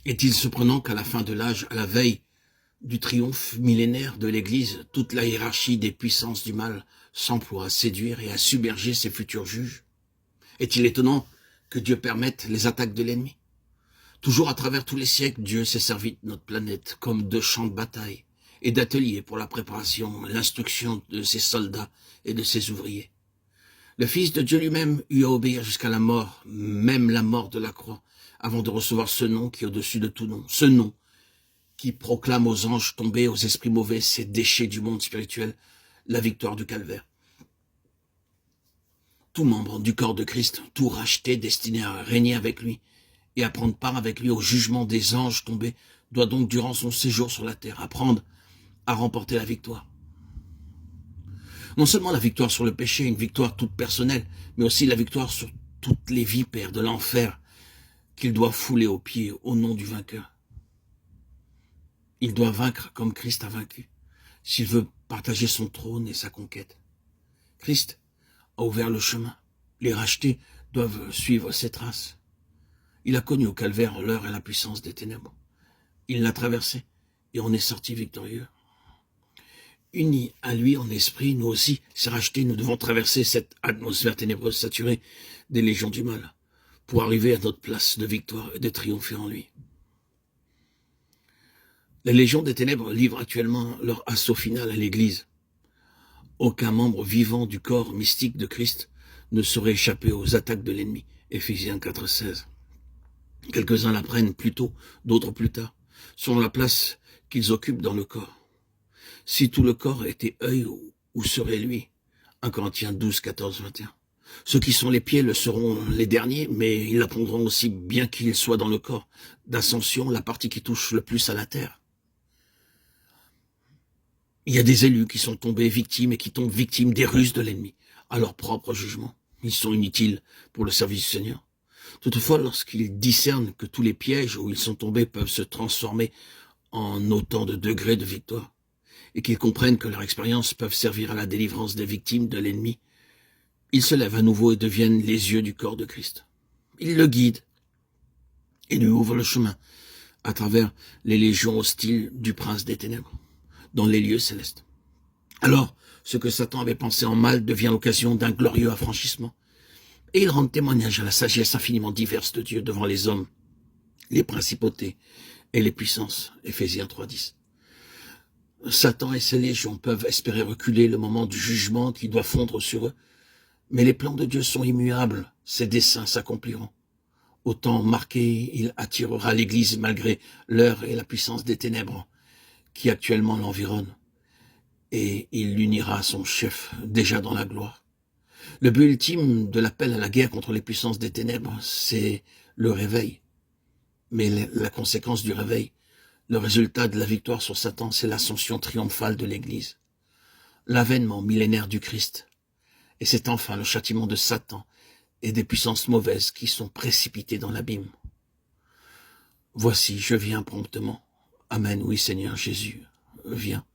Est-il surprenant qu'à la fin de l'âge, à la veille du triomphe millénaire de l'Église, toute la hiérarchie des puissances du mal s'emploie à séduire et à submerger ses futurs juges? Est-il étonnant que Dieu permette les attaques de l'ennemi? Toujours à travers tous les siècles, Dieu s'est servi de notre planète comme de champ de bataille et d'atelier pour la préparation, l'instruction de ses soldats et de ses ouvriers. Le Fils de Dieu lui-même eut à obéir jusqu'à la mort, même la mort de la croix, avant de recevoir ce nom qui est au-dessus de tout nom, ce nom qui proclame aux anges tombés, aux esprits mauvais, ces déchets du monde spirituel, la victoire du calvaire. Tout membre du corps de Christ, tout racheté, destiné à régner avec lui et à prendre part avec lui au jugement des anges tombés, doit donc, durant son séjour sur la terre, apprendre à remporter la victoire. Non seulement la victoire sur le péché, une victoire toute personnelle, mais aussi la victoire sur toutes les vipères de l'enfer qu'il doit fouler aux pieds au nom du vainqueur. Il doit vaincre comme Christ a vaincu, s'il veut partager son trône et sa conquête. Christ a ouvert le chemin. Les rachetés doivent suivre ses traces. Il a connu au calvaire l'heure et la puissance des ténèbres. Il l'a traversé et on est sorti victorieux. Unis à lui en esprit, nous aussi, ces rachetés, nous devons traverser cette atmosphère ténébreuse saturée des légions du mal pour arriver à notre place de victoire et de triompher en lui. Les légions des ténèbres livrent actuellement leur assaut final à l'Église. Aucun membre vivant du corps mystique de Christ ne saurait échapper aux attaques de l'ennemi. Éphésiens 4,16. Quelques-uns l'apprennent plus tôt, d'autres plus tard, selon la place qu'ils occupent dans le corps. Si tout le corps était œil, où serait lui? 1 Corinthiens 12, 14, 21. Ceux qui sont les pieds le seront les derniers, mais ils l'apprendront aussi bien qu'ils soient dans le corps d'ascension, la partie qui touche le plus à la terre. Il y a des élus qui sont tombés victimes et qui tombent victimes des ruses de l'ennemi, à leur propre jugement. Ils sont inutiles pour le service du Seigneur. Toutefois, lorsqu'ils discernent que tous les pièges où ils sont tombés peuvent se transformer en autant de degrés de victoire, et qu'ils comprennent que leurs expériences peuvent servir à la délivrance des victimes de l'ennemi, ils se lèvent à nouveau et deviennent les yeux du corps de Christ. Ils le guident et lui ouvrent le chemin à travers les légions hostiles du prince des ténèbres, dans les lieux célestes. Alors, ce que Satan avait pensé en mal devient l'occasion d'un glorieux affranchissement. Et ils rendent témoignage à la sagesse infiniment diverse de Dieu devant les hommes, les principautés et les puissances. Éphésiens 3,10. Satan et ses légions peuvent espérer reculer le moment du jugement qui doit fondre sur eux, mais les plans de Dieu sont immuables, ses desseins s'accompliront. Au temps marqué, il attirera l'Église malgré l'heure et la puissance des ténèbres qui actuellement l'environnent, et il l'unira à son chef déjà dans la gloire. Le but ultime de l'appel à la guerre contre les puissances des ténèbres, c'est le réveil. Mais la conséquence du réveil, le résultat de la victoire sur Satan, c'est l'ascension triomphale de l'Église, l'avènement millénaire du Christ. Et c'est enfin le châtiment de Satan et des puissances mauvaises qui sont précipitées dans l'abîme. Voici, je viens promptement. Amen, oui Seigneur Jésus, viens.